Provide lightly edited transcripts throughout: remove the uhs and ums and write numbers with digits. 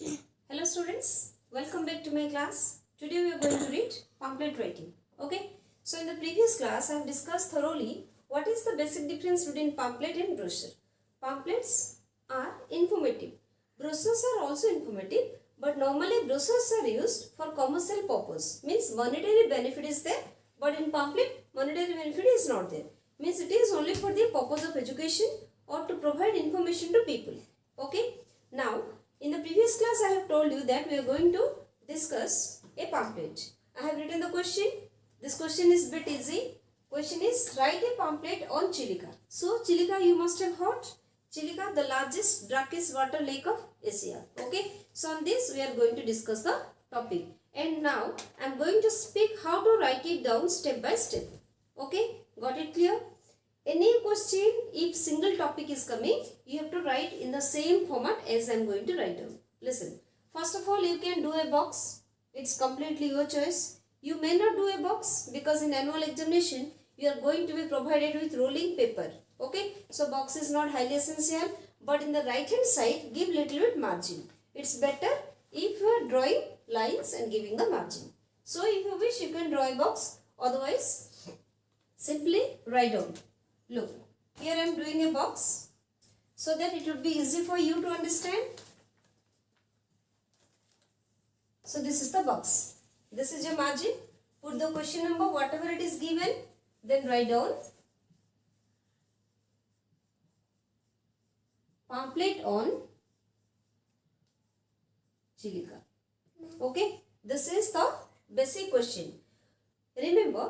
Hello students, welcome back to my class. Today we are going to read pamphlet writing. Okay, so in the previous class I have discussed thoroughly what is the basic difference between pamphlet and brochure. Pamphlets are informative. Brochures are also informative, but normally brochures are used for commercial purpose. Means monetary benefit is there, but in pamphlet monetary benefit is not there. Means it is only for the purpose of education or to provide information to people. Okay, now in the previous class I have told you that we are going to discuss a pamphlet. I have written the question. This question is bit easy. Question is write a pamphlet on Chilika. So Chilika you must have heard. Chilika, the largest brackish water lake of Asia. Okay. So on this we are going to discuss the topic. And now I am going to speak how to write it down step by step. Okay. Got it clear? Any question, if single topic is coming, you have to write in the same format as I am going to write down. Listen, first of all, you can do a box. It's completely your choice. You may not do a box because in annual examination, you are going to be provided with rolling paper. Okay, so box is not highly essential, but in the right hand side, give little bit margin. It's better if you are drawing lines and giving the margin. So if you wish, you can draw a box. Otherwise, simply write down. Look, here I am doing a box so that it would be easy for you to understand. So this is the box. This is your margin. Put the question number, whatever it is given, then write down. Pamphlet on Chilika. Okay, this is the basic question. Remember,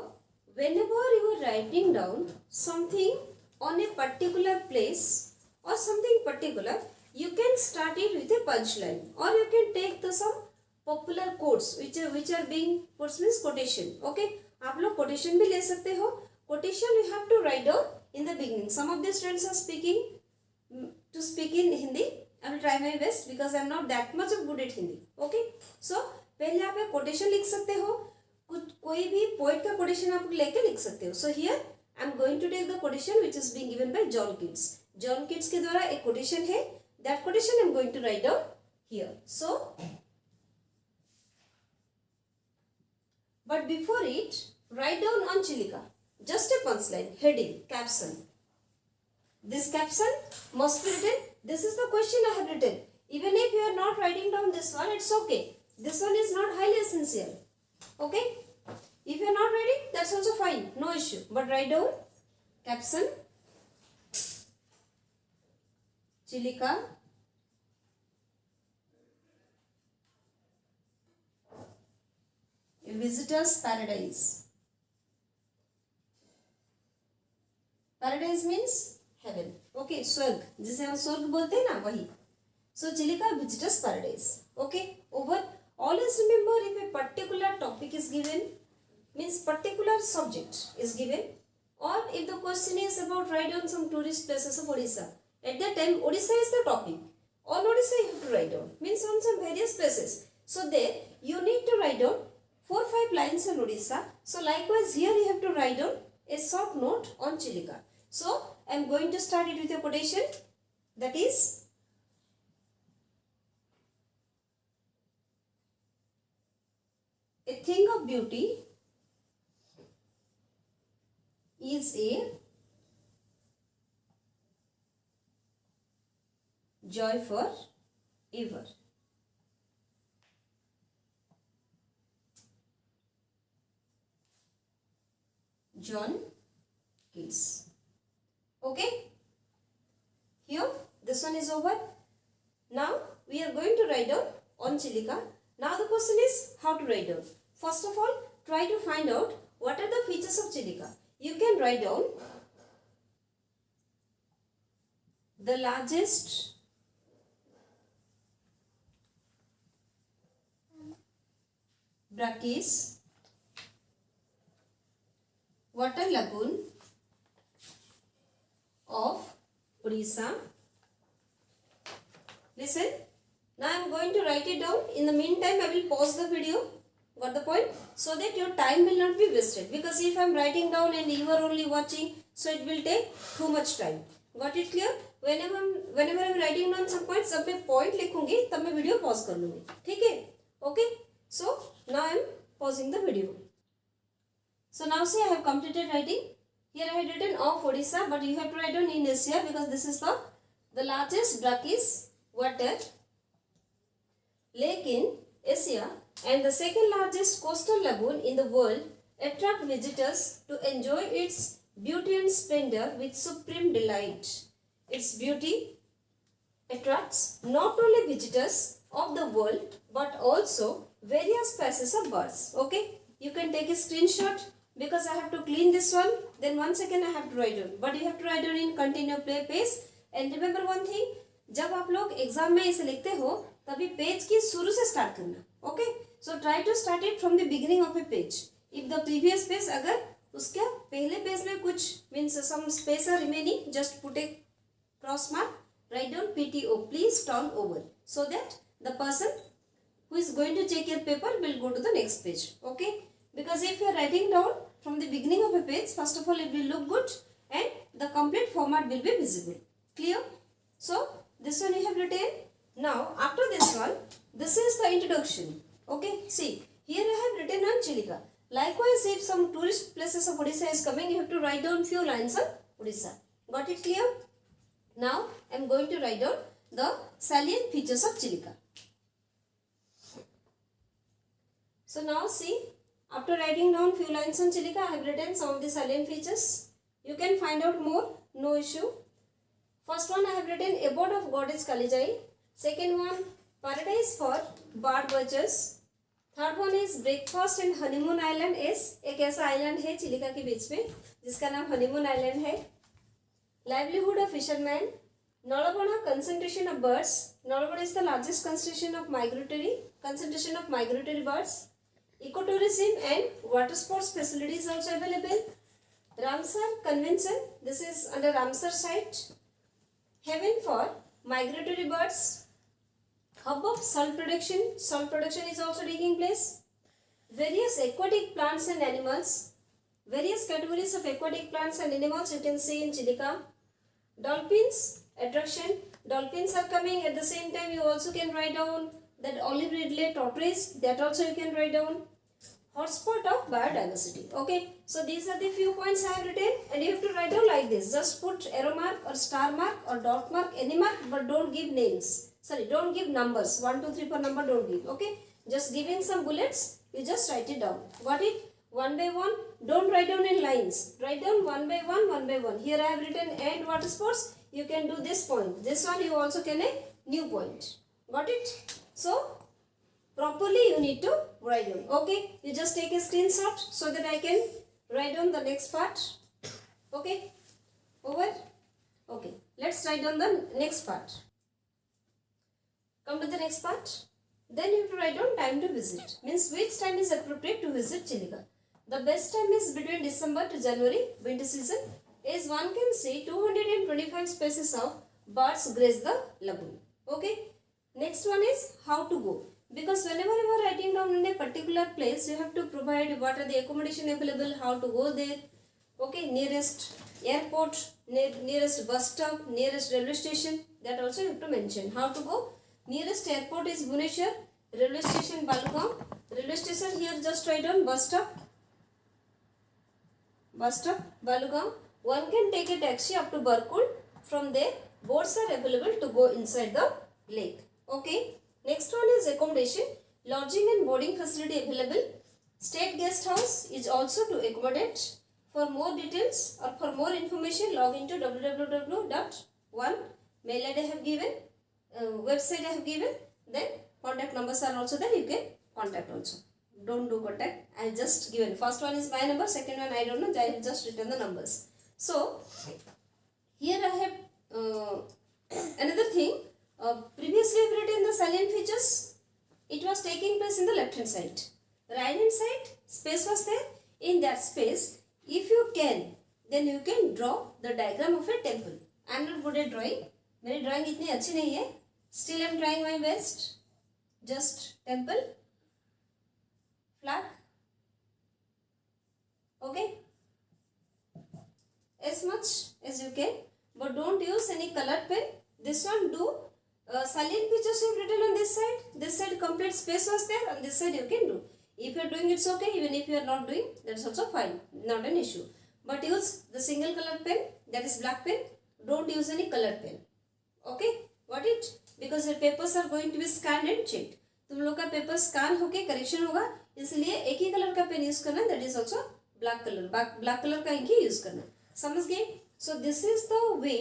whenever you are writing down something on a particular place or something particular, you can start it with a punchline or you can take the some popular quotes which are being quotes means quotation. Okay, आप लोग quotation भी ले सकते हो. Quotation you have to write down in the beginning. Some of the students are speaking to speak in Hindi. I will try my best because I am not that much of good at Hindi. Okay, so पहले आप एक quotation लिख सकते हो. कोई भी poet का quotation आप लेके लिख सकते हो. So here I am going to take the quotation which is being given by John Keats. John Keats के द्वारा एक कोटेशन है. That quotation I am going to write down here. So but before it write down on चिलिका just a punchline, heading, caption. This caption must be written. This is the question I have written. Even if you are not writing down this one, it's okay. This one is not highly essential. Okay, if you are not writing, that's also fine, no issue, but write down caption Chilika a visitor's paradise. Paradise means heaven. Okay, स्वर्ग, जिसे हम स्वर्ग बोलते हैं ना, वही. So Chilika visitor's paradise. Okay, over. Always remember, if a particular topic is given, means particular subject is given, or if the question is about write down some tourist places of Odisha, at that time Odisha is the topic. On Odisha you have to write down, means on some various places. So there you need to write down 4-5 lines on Odisha. So likewise here you have to write down a short note on Chilika. So I am going to start it with a quotation, that is, a thing of beauty is a joy for ever. John Keats. Okay? Here, this one is over. Now, we are going to write down on Chilika. Now, the question is how to write down. First of all, try to find out what are the features of Chilika. You can write down the largest brackish water lagoon of Odisha. Listen. Now I am going to write it down. In the meantime, I will pause the video. Got the point? So that your time will not be wasted. Because if I am writing down and you are only watching, so it will take too much time. Got it clear? whenever I'm writing down some points, जब मैं point लिखूंगी तब मैं video pause कर लूंगी, ठीक है? Okay, so now I'm pausing the video. So now see, I have completed writing. Here I had written of Odisha, but you have to write down in Asia because this is the largest Brackish water lake in Asia and the second largest coastal lagoon in the world, attract visitors to enjoy its beauty and splendor with supreme delight. Its beauty attracts not only visitors of the world but also various species of birds. Okay, you can take a screenshot because I have to clean this one. Then once again I have to write down, but you have to write down in continue play pace. And remember one thing, जब आप लोग exam में इसे लिखते हो तभी page की शुरू से स्टार्ट करना. Okay, so try to start it from the beginning of a page. If the previous page, अगर उसके पहले पेज में कुछ means some space are remaining, just put a cross mark, write down PTO, please turn over, so that the person who is going to check your paper will go to the next page. Okay, because if you are writing down from the beginning of a page, first of all it will look good and the complete format will be visible. Clear? So this one you have written. Now after this one, this is the introduction. Okay, see here I have written on Chilika. Likewise, if some tourist places of Odisha is coming, you have to write down few lines on Odisha. Got it clear? Now I am going to write down the salient features of Chilika. So now see, after writing down few lines on Chilika, I have written some of the salient features. You can find out more, no issue. First one I have written abode of goddess Kalijai. Second one, paradise for bird watchers. Third one is breakfast and honeymoon island. एक ऐसा island है चिलिका के बीच में जिसका नाम honeymoon island है. Livelihood of fisherman. Nalabana concentration of birds. Nalabana is the largest concentration of migratory birds. Ecotourism and water sports facilities also available. Ramsar Convention, this is under Ramsar site. Haven for migratory birds. Hub of salt production. Salt production is also taking place. Various aquatic plants and animals. Various categories of aquatic plants and animals you can see in Chilika. Dolphins attraction. Dolphins are coming. At the same time you also can write down that olive ridley tortoise, that also you can write down. Hotspot of biodiversity. Okay, so these are the few points I have written and you have to write down like this. Just put arrow mark or star mark or dot mark, any mark, but don't give names. Sorry, don't give numbers. 1, 2, 3 per number don't give. Okay, just give in some bullets. You just write it down. Got it? One by one. Don't write down in lines. Write down one by one, one by one. Here I have written and water sports. You can do this point. This one you also can a new point. Got it? So properly you need to write down. Okay, you just take a screenshot so that I can write down the next part. Okay, over. Okay, let's write down the next part. Come to the next part. Then you have to write down time to visit. Means which time is appropriate to visit Chilika. The best time is between December to January, winter season, as one can see 225 species of birds graze the lagoon. Okay, next one is how to go. Because whenever you are writing down in a particular place, you have to provide what are the accommodation available, how to go there. Okay, nearest airport, nearest bus stop, nearest railway station, that also you have to mention. How to go? Nearest airport is Bhubaneswar, railway station Balugaon. Railway station here just write down bus stop Balugaon. One can take a taxi up to Barkund. From there, boats are available to go inside the lake. Okay. Next one is accommodation. Lodging and boarding facility available. State guest house is also to accommodate. For more details or for more information, log into www.1. Mail ID I have given, website I have given. Then contact numbers are also there. You can contact also. Don't do contact. I have just given. First one is my number. Second one I don't know. I have just written the numbers. So here I have another thing. Previously I have written the salient features. It was taking place in the left hand side. Right hand side space was there. In that space, if you can, then you can draw the diagram of a temple. I am not good at drawing. मेरी drawing इतनी अच्छी नहीं है. Still I am trying my best. Just temple, flag. Okay. As much as you can. but don't use any colored pen. This one do salient features you have written on this side. This side complete space was there, on this side you can do. If you are doing it's okay, even if you are not doing, that's also fine, not an issue. But use the single color pen, that is black pen. Don't use any colored pen. Okay, got it? Because your papers are going to be scanned and checked. तुम लोग का paper scan होके correction होगा, इसलिए एक ही colour का pen use करना, that is also black colour, black colour का इंक ही यूज करना. समझ गए? So this is the way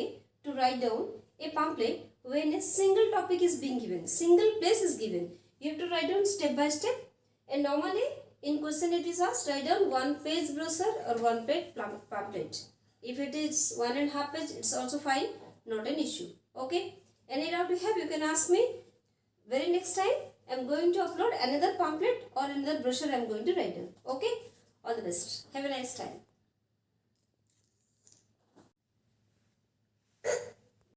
to write down a pamphlet when a single topic is being given, single place is given. You have to write down step by step, and normally in question it is asked write down 1 page brochure or 1 page pamphlet. If it is 1.5 page, it's also fine, not an issue. Okay, any doubt you have, you can ask me. Very next time I am going to upload another pamphlet or another brochure I am going to write down. Okay, all the best, have a nice time.